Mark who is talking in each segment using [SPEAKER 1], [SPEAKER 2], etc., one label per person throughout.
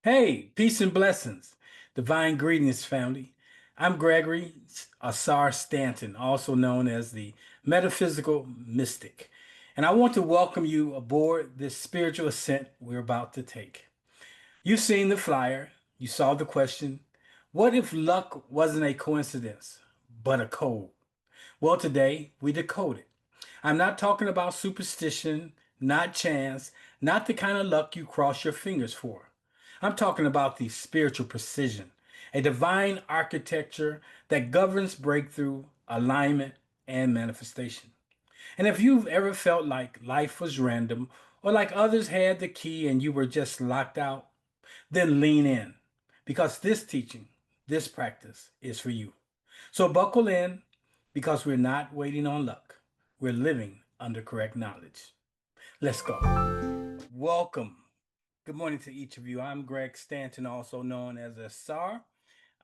[SPEAKER 1] Hey, peace and blessings. Divine greetings, family. I'm Gregory Ausar Stanton, also known as the Metaphysical Mystic, and I want to welcome you aboard this spiritual ascent we're about to take. You've seen the flyer, you saw the question, what if luck wasn't a coincidence, but a code? Well, today we decode it. I'm not talking about superstition, not chance, not the kind of luck you cross your fingers for. I'm talking about the spiritual precision, a divine architecture that governs breakthrough, alignment, and manifestation. And if you've ever felt like life was random or like others had the key and you were just locked out, then lean in because this teaching, this practice is for you. So buckle in because we're not waiting on luck. We're living under correct knowledge. Let's go. Welcome. Good morning to each of you. I'm Greg Stanton, also known as a SAR.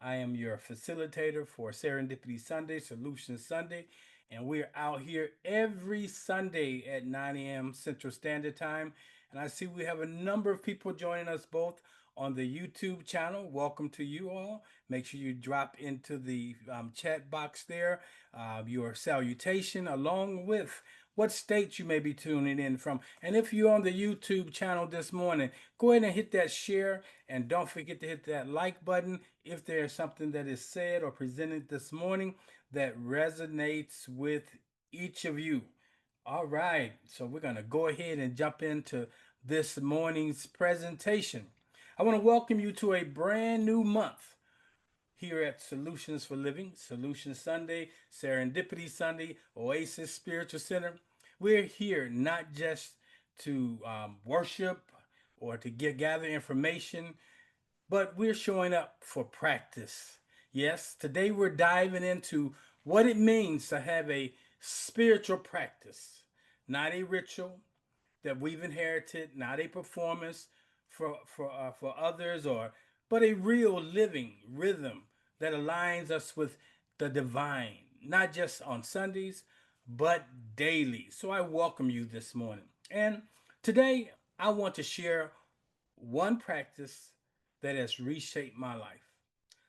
[SPEAKER 1] I am your facilitator for Serendipity Sunday, Solutions Sunday, and we're out here every Sunday at 9 a.m. Central Standard Time. And I see we have a number of people joining us both on the YouTube channel. Welcome to you all. Make sure you drop into the chat box there your salutation along with what state you may be tuning in from. And if you're on the YouTube channel this morning, go ahead and hit that share and don't forget to hit that like button if there's something that is said or presented this morning that resonates with each of you. All right, so we're going to go ahead and jump into this morning's presentation. I want to welcome you to a brand new month here at Solutions for Living, Solution Sunday, Serendipity Sunday, Oasis Spiritual Center. We're here not just to worship or to gather information, but we're showing up for practice. Yes, today we're diving into what it means to have a spiritual practice, not a ritual that we've inherited, not a performance for others, but a real living rhythm that aligns us with the divine, not just on Sundays, but daily. So I welcome you this morning. And today I want to share one practice that has reshaped my life,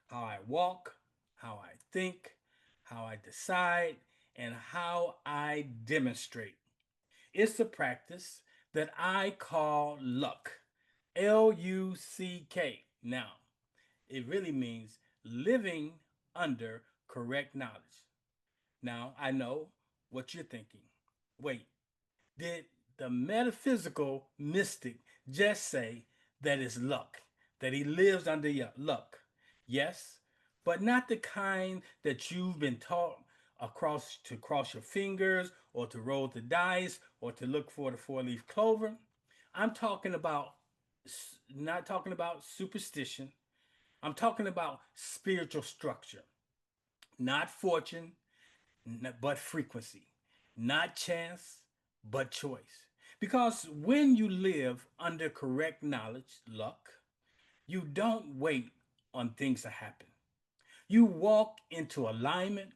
[SPEAKER 1] how I walk, how I think, how I decide, and how I demonstrate. It's a practice that I call luck. Luck. Now, it really means living under correct knowledge. Now, I know what you're thinking. Wait, did the metaphysical mystic just say that it's luck, that he lives under your luck? Yes, but not the kind that you've been taught across to cross your fingers or to roll the dice or to look for the four-leaf clover. I'm talking about not talking about superstition. I'm talking about spiritual structure, not fortune, but frequency, not chance, but choice. Because when you live under correct knowledge, luck, you don't wait on things to happen. You walk into alignment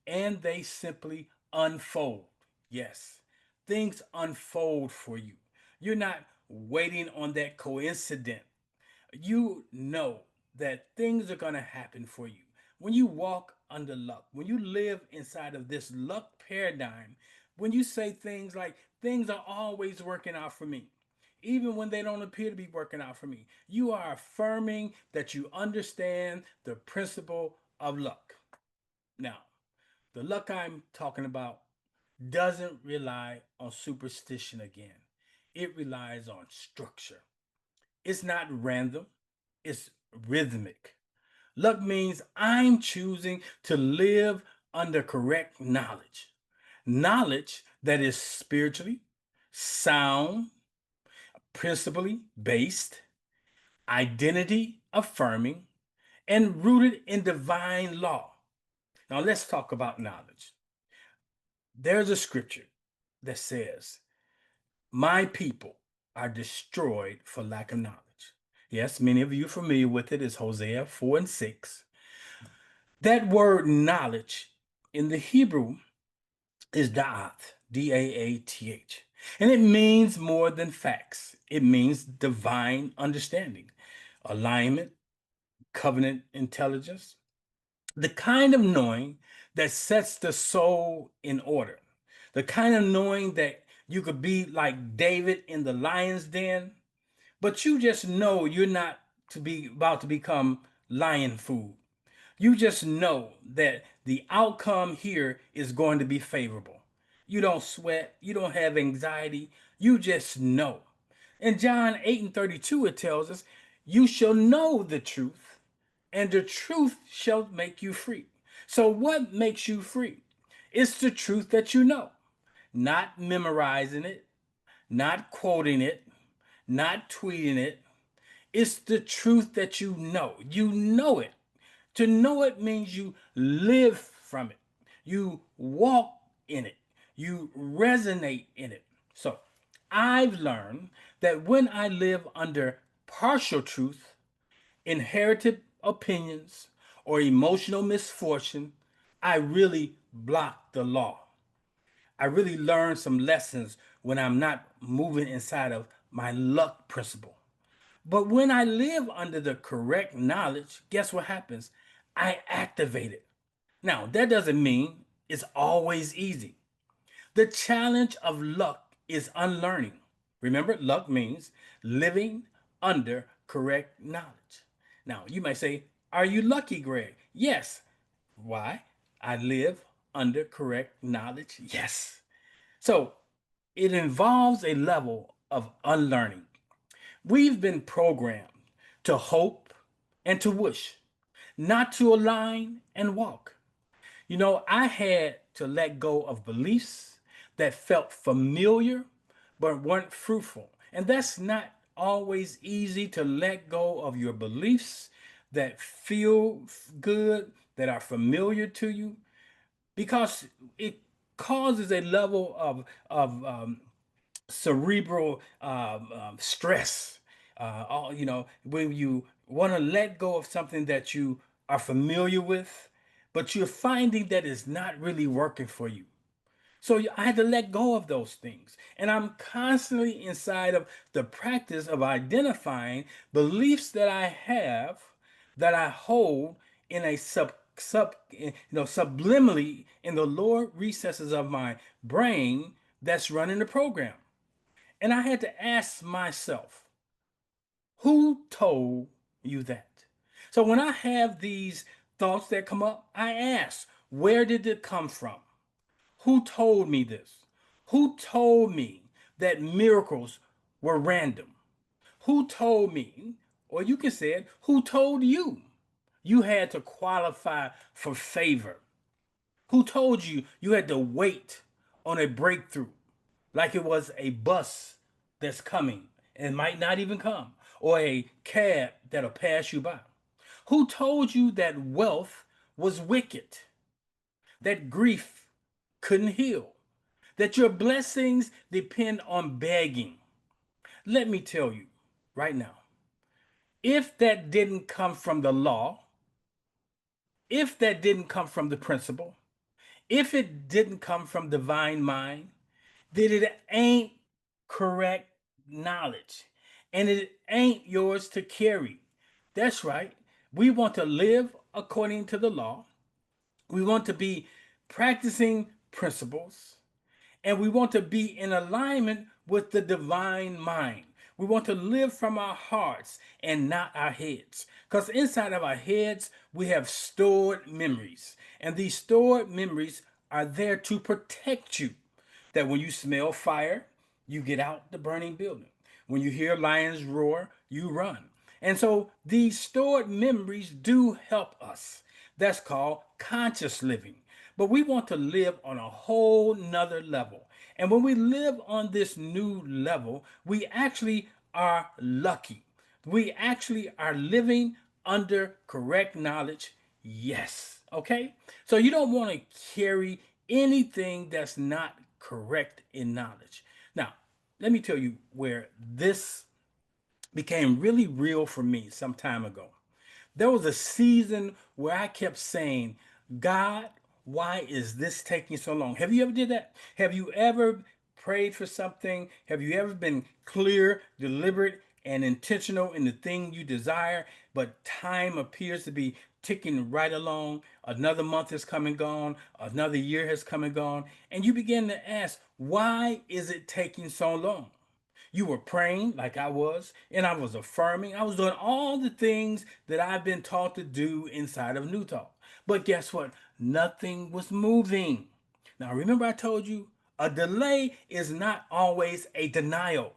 [SPEAKER 1] and they simply unfold. Yes, things unfold for you. You're not waiting on that coincidence. You know that things are going to happen for you. When you walk under luck, when you live inside of this luck paradigm, when you say things like, things are always working out for me, even when they don't appear to be working out for me, you are affirming that you understand the principle of luck. Now, the luck I'm talking about doesn't rely on superstition again, it relies on structure. It's not random, it's rhythmic. Luck means I'm choosing to live under correct knowledge. Knowledge that is spiritually sound, principally based, identity affirming, and rooted in divine law. Now let's talk about knowledge. There's a scripture that says, my people are destroyed for lack of knowledge. Yes, many of you are familiar with it. It's Hosea 4 and 6. That word knowledge in the Hebrew is da'ath, D-A-A-T-H. And it means more than facts. It means divine understanding. alignment, covenant intelligence, the kind of knowing that sets the soul in order, the kind of knowing that you could be like David in the lion's den, but you just know you're not to be about to become lion food. You just know that the outcome here is going to be favorable. You don't sweat, you don't have anxiety, you just know. In John 8 and 32, it tells us, you shall know the truth, and the truth shall make you free. So, what makes you free? It's the truth that you know, not memorizing it, not quoting it, not tweeting it. It's the truth that you know. You know it. To know it means you live from it, you walk in it, you resonate in it. So I've learned that when I live under partial truth, inherited opinions, or emotional misfortune, I really block the law. I really learn some lessons when I'm not moving inside of my luck principle. But when I live under the correct knowledge, guess what happens? I activate it. Now, that doesn't mean it's always easy. The challenge of luck is unlearning. Remember, luck means living under correct knowledge. Now, you might say, are you lucky, Greg? Yes. Why? I live under correct knowledge. Yes. So it involves a level of unlearning. We've been programmed to hope and to wish, not to align and walk. I had to let go of beliefs that felt familiar but weren't fruitful. And that's not always easy to let go of your beliefs that feel good, that are familiar to you, because it causes a level of cerebral stress. When you want to let go of something that you are familiar with, but you're finding that it's not really working for you. So I had to let go of those things. And I'm constantly inside of the practice of identifying beliefs that I have, that I hold in a subliminally in the lower recesses of my brain that's running the program. And I had to ask myself, who told you that? So when I have these thoughts that come up, I ask, where did it come from? Who told me this? Who told me that miracles were random? Who told me, or you can say it, who told you you had to qualify for favor? Who told you you had to wait on a breakthrough like it was a bus that's coming and might not even come, or a cab that'll pass you by? Who told you that wealth was wicked, that grief couldn't heal, that your blessings depend on begging? Let me tell you right now, if that didn't come from the law, if that didn't come from the principle, if it didn't come from divine mind, then it ain't correct knowledge, and it ain't yours to carry. That's right. We want to live according to the law. We want to be practicing principles, and we want to be in alignment with the divine mind. We want to live from our hearts and not our heads. Because inside of our heads, we have stored memories. And these stored memories are there to protect you. That when you smell fire, you get out the burning building. When you hear lions roar, you run. And so these stored memories do help us. That's called conscious living. But we want to live on a whole nother level. And when we live on this new level, we actually are lucky. We actually are living under correct knowledge. Yes. Okay. So you don't want to carry anything that's not correct in knowledge. Now, let me tell you where this became really real for me some time ago. There was a season where I kept saying, God, why is this taking so long? Have you ever did that? Have you ever prayed for something? Have you ever been clear, deliberate, and intentional in the thing you desire, but time appears to be ticking right along. Another month has come and gone, another year has come and gone, and you begin to ask, why is it taking so long? You were praying like I was, and I was affirming. I was doing all the things that I've been taught to do inside of New Talk. But guess what? Nothing was moving. Now, remember, I told you a delay is not always a denial.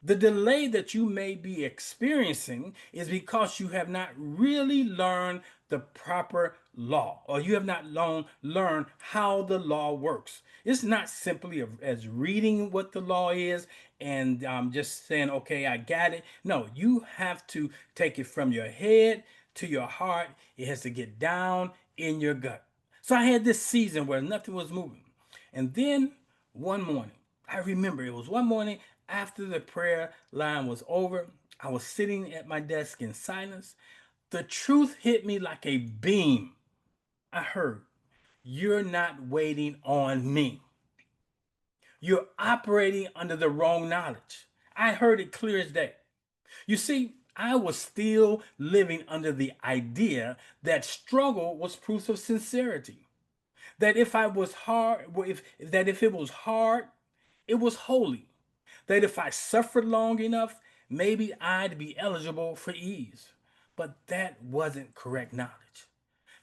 [SPEAKER 1] The delay that you may be experiencing is because you have not really learned the proper law, or you have not learned how the law works. It's not simply as reading what the law is and just saying, okay, I got it. No, you have to take it from your head to your heart. It has to get down in your gut. So I had this season where nothing was moving. And then one morning, I remember it was one morning after the prayer line was over. I was sitting at my desk in silence. The truth hit me like a beam. I heard, "You're not waiting on me. You're operating under the wrong knowledge." I heard it clear as day. You see, I was still living under the idea that struggle was proof of sincerity. That if I was hard, if it was hard, it was holy. That if I suffered long enough, maybe I'd be eligible for ease. But that wasn't correct knowledge.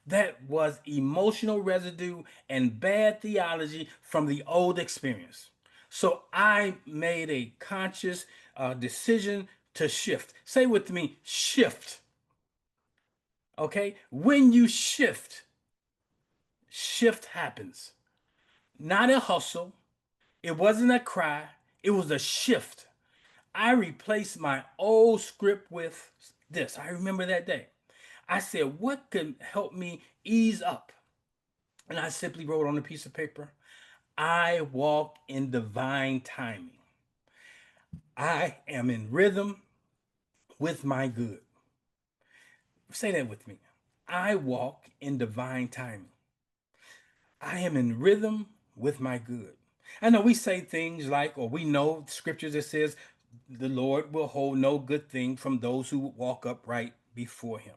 [SPEAKER 1] That was emotional residue and bad theology from the old experience. So I made a conscious decision to shift. Say with me, shift. Okay? When you shift, shift happens. Not a hustle. It wasn't a cry. It was a shift. I replaced my old script with this. I remember that day. I said, what could help me ease up? And I simply wrote on a piece of paper, I walk in divine timing. I am in rhythm with my good. Say that with me. I walk in divine timing. I am in rhythm with my good. I know we say things like, or we know scriptures that says, the Lord will hold no good thing from those who walk upright before him.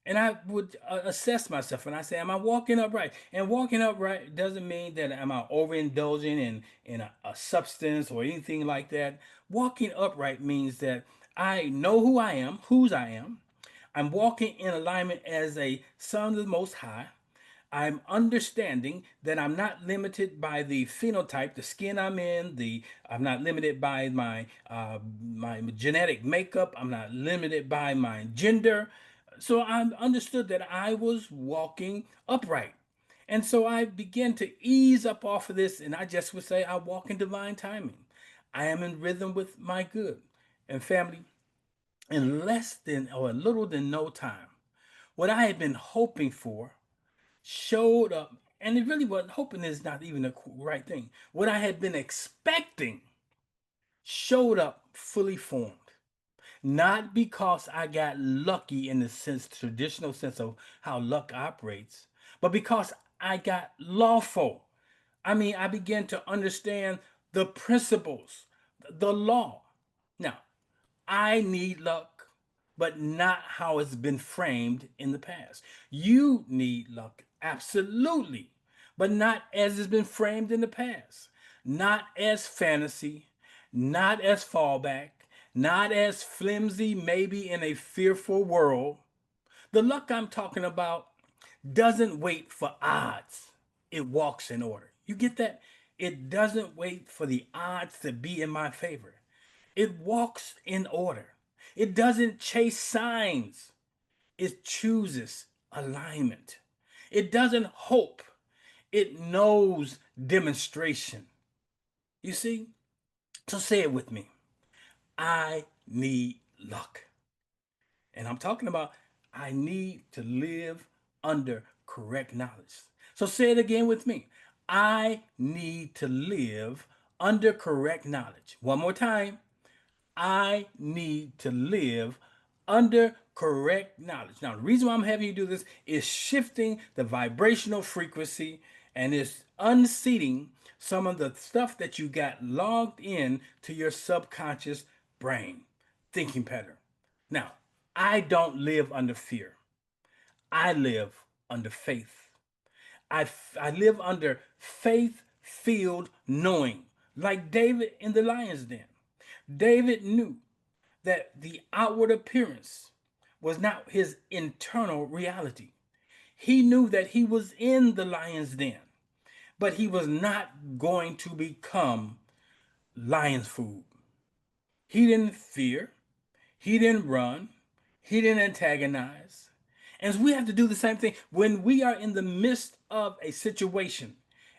[SPEAKER 1] And I would assess myself and I say, am I walking upright? And walking upright doesn't mean that am I overindulging in a substance or anything like that. Walking upright means that I know who I am, whose I am. I'm walking in alignment as a son of the Most High. I'm understanding that I'm not limited by the phenotype, the skin I'm in. I'm not limited by my genetic makeup. I'm not limited by my gender. So I understood that I was walking upright. And so I began to ease up off of this, and I just would say, I walk in divine timing. I am in rhythm with my good. And family, in less than or a little than no time, what I had been hoping for showed up. And it really wasn't hoping is not even the right thing. What I had been expecting showed up fully formed. Not because I got lucky in the sense, traditional sense of how luck operates, but because I got lawful. I mean, I began to understand the principles, the law. Now, I need luck, but not how it's been framed in the past. You need luck, absolutely, but not as it's been framed in the past. Not as fantasy, not as fallback, not as flimsy, maybe in a fearful world. The luck I'm talking about doesn't wait for odds, it walks in order. You get that? It doesn't wait for the odds to be in my favor. It walks in order. It doesn't chase signs. It chooses alignment. It doesn't hope. It knows demonstration. You see? So say it with me. I need luck. And I'm talking about I need to live under correct knowledge. So say it again with me. I need to live under correct knowledge. One more time. I need to live under correct knowledge. Now, the reason why I'm having you do this is shifting the vibrational frequency and it's unseating some of the stuff that you got logged in to your subconscious brain. thinking pattern. Now, I don't live under fear. I live under faith. I live under faith filled knowing, like David in the lion's den. David knew that the outward appearance was not his internal reality. He knew that he was in the lion's den, but he was not going to become lion's food. He didn't fear, he didn't run, he didn't antagonize. And we have to do the same thing when we are in the midst of a situation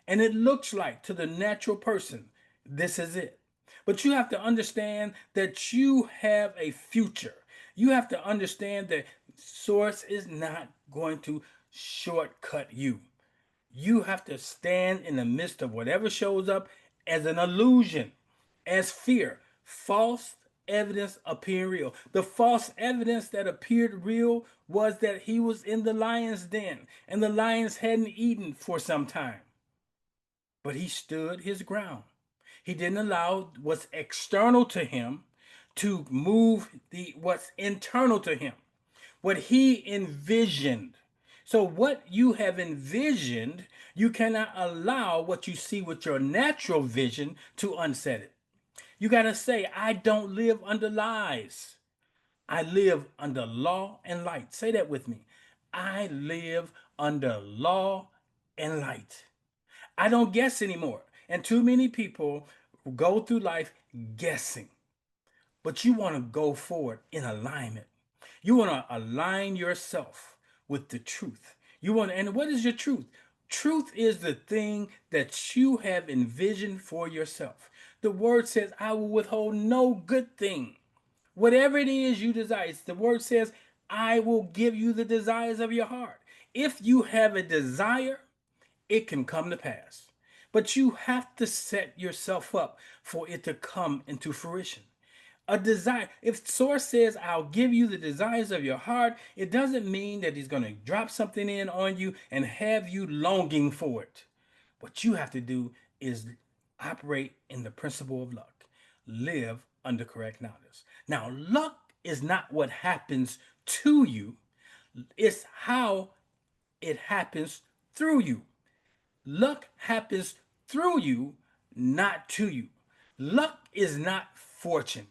[SPEAKER 1] and it looks like to the natural person, this is it. But you have to understand that you have a future. You have to understand that source is not going to shortcut you. You have to stand in the midst of whatever shows up as an illusion, as fear, false evidence appearing real. The false evidence that appeared real was that he was in the lion's den and the lions hadn't eaten for some time. But he stood his ground. He didn't allow what's external to him to move the what's internal to him, what he envisioned. So what you have envisioned, you cannot allow what you see with your natural vision to unset it. You got to say, I don't live under lies. I live under law and light. Say that with me. I live under law and light. I don't guess anymore. And too many people go through life guessing. But you want to go forward in alignment. You want to align yourself with the truth. And what is your truth? Truth is the thing that you have envisioned for yourself. The word says, I will withhold no good thing. Whatever it is you desire, the word says, I will give you the desires of your heart. If you have a desire, it can come to pass. But you have to set yourself up for it to come into fruition. A desire, if source says, I'll give you the desires of your heart, it doesn't mean that he's going to drop something in on you and have you longing for it. What you have to do is operate in the principle of luck. Live under correct knowledge. Now, luck is not what happens to you, it's how it happens through you. Luck happens through you, not to you. Luck is not fortune,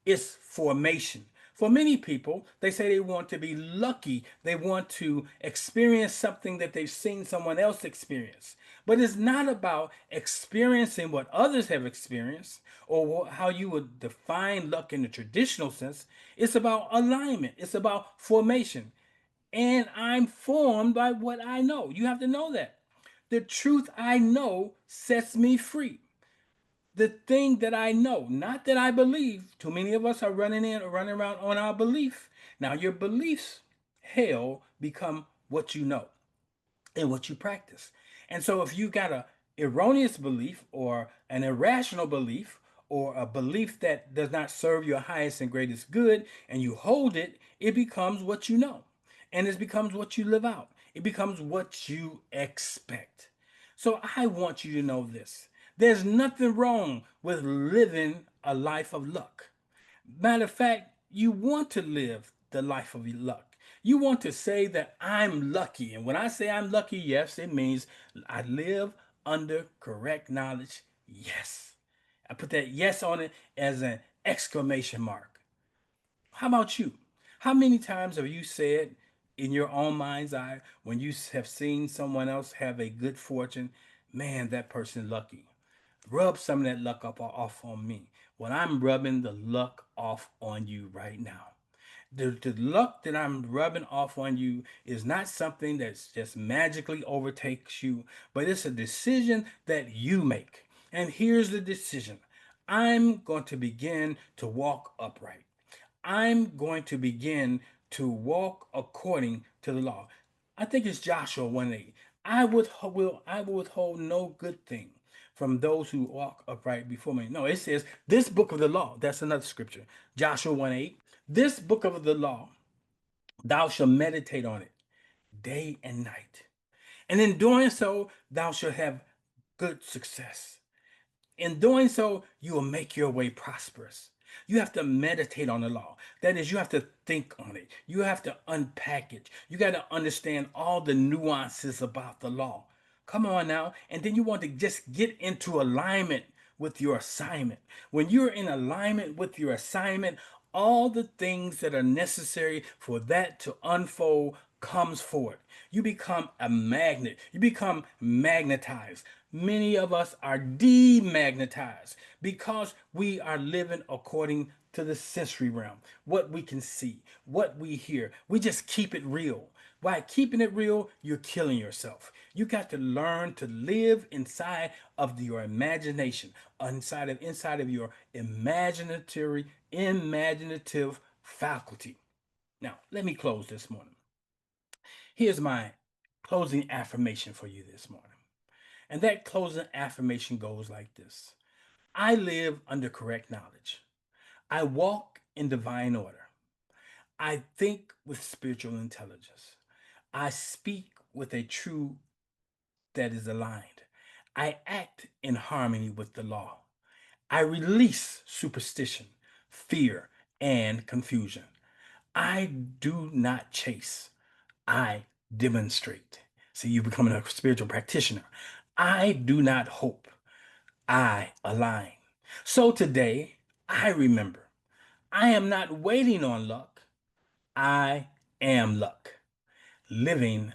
[SPEAKER 1] it's formation. For many people, they say they want to be lucky. They want to experience something that they've seen someone else experience. But it's not about experiencing what others have experienced or how you would define luck in the traditional sense. It's about alignment, it's about formation. And I'm formed by what I know. You have to know that. The truth I know sets me free. The thing that I know, not that I believe. Too many of us are running around on our belief. Now your beliefs, hell, become what you know and what you practice. And so if you got a erroneous belief or an irrational belief or a belief that does not serve your highest and greatest good and you hold it, it becomes what you know. And it becomes what you live out. It becomes what you expect. So I want you to know this. There's nothing wrong with living a life of luck. Matter of fact, you want to live the life of luck. You want to say that I'm lucky. And when I say I'm lucky, yes, it means I live under correct knowledge. Yes. I put that yes on it as an exclamation mark. How about you? How many times have you said in your own mind's eye when you have seen someone else have a good fortune, man, that person lucky? Rub some of that luck up off on me. Well, I'm rubbing the luck off on you right now. The luck that I'm rubbing off on you is not something that's just magically overtakes you, but it's a decision that you make. And here's the decision. I'm going to begin to walk upright. I'm going to begin to walk according to the law. I think it's Joshua 1:8. I will withhold no good thing from those who walk upright before me. No, it says this book of the law. That's another scripture. Joshua 1:8. This book of the law, thou shalt meditate on it day and night. And in doing so, thou shalt have good success. In doing so, you will make your way prosperous. You have to meditate on the law. That is, you have to think on it. You have to unpack it. You got to understand all the nuances about the law. Come on now. And then you want to just get into alignment with your assignment. When you're in alignment with your assignment, all the things that are necessary for that to unfold comes forth. You become a magnet. You become magnetized. Many of us are demagnetized because we are living according to the sensory realm, what we can see, what we hear. We just keep it real. By keeping it real, you're killing yourself. You got to learn to live inside of your imagination, inside of your imaginative faculty. Now, let me close this morning. Here's my closing affirmation for you this morning. And that closing affirmation goes like this: I live under correct knowledge. I walk in divine order. I think with spiritual intelligence. I speak with a truth that is aligned. I act in harmony with the law. I release superstition, fear, and confusion. I do not chase. I demonstrate. See, you're becoming a spiritual practitioner. I do not hope. I align. So today, I remember I am not waiting on luck. I am luck, living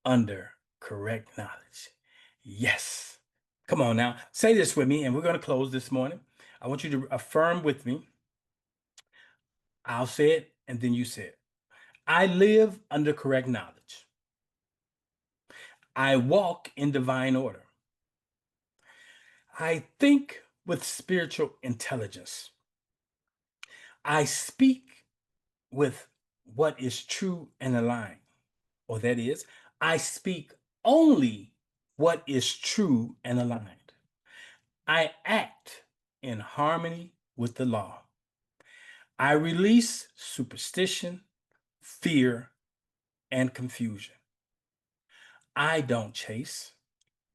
[SPEAKER 1] under correct knowledge. Yes. Come on now, say this with me, and we're going to close this morning. I want you to affirm with me. I'll say it, and then you say it. I live under correct knowledge. I walk in divine order. I think with spiritual intelligence. I speak with what is true and aligned. Or that is, I speak only what is true and aligned. I act in harmony with the law. I release superstition, fear, and confusion. I don't chase,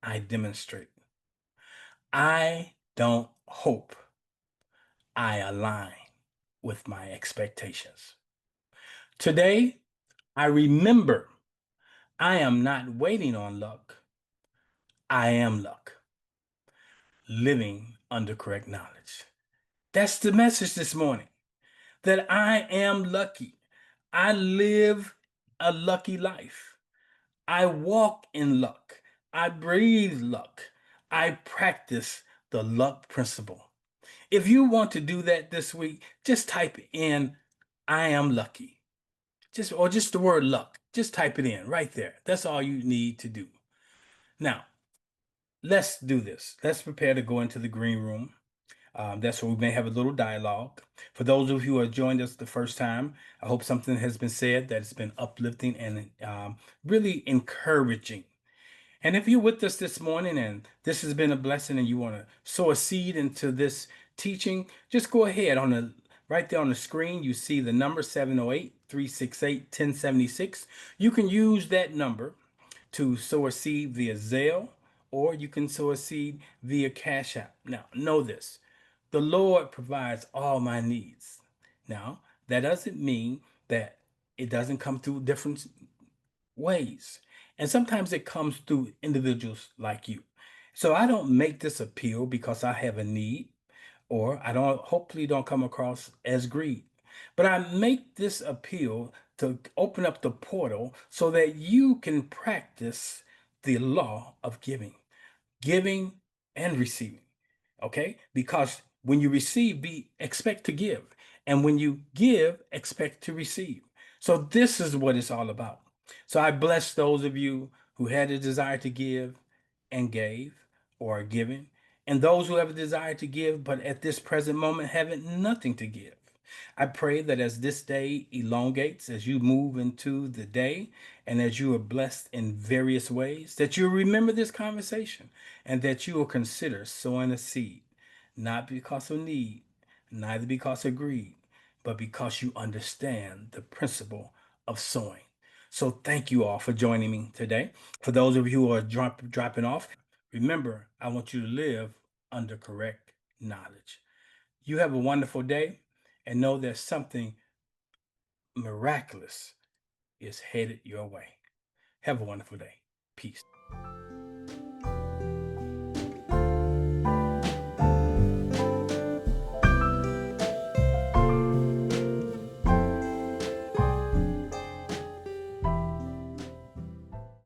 [SPEAKER 1] I demonstrate. I don't hope, I align with my expectations. Today, I remember I am not waiting on luck. I am luck, living under correct knowledge. That's the message this morning, that I am lucky. I live a lucky life. I walk in luck. I breathe luck. I practice the luck principle. If you want to do that this week, just type in I am lucky. Just the word luck. Just type it in right there. That's all you need to do. Now, let's do this. Let's prepare to go into the green room. That's where we may have a little dialogue. For those of you who have joined us the first time, I hope something has been said that has been uplifting and really encouraging. And if you're with us this morning and this has been a blessing and you want to sow a seed into this teaching, just go ahead right there on the screen. You see the number 708-368-1076. You can use that number to sow a seed via ZELLE, or you can sow a seed via Cash App. Now, know this: the Lord provides all my needs. Now, that doesn't mean that it doesn't come through different ways. And sometimes it comes through individuals like you. So I don't make this appeal because I have a need, or I don't hopefully don't come across as greed. But I make this appeal to open up the portal so that you can practice the law of giving and receiving. Okay? Because when you receive, expect to give. And when you give, expect to receive. So this is what it's all about. So I bless those of you who had a desire to give and gave or are giving, and those who have a desire to give, but at this present moment haven't nothing to give. I pray that as this day elongates, as you move into the day, and as you are blessed in various ways, that you remember this conversation and that you will consider sowing a seed, not because of need, neither because of greed, but because you understand the principle of sowing. So thank you all for joining me today. For those of you who are dropping off, remember, I want you to live under correct knowledge. You have a wonderful day, and know that something miraculous is headed your way. Have a wonderful day. Peace.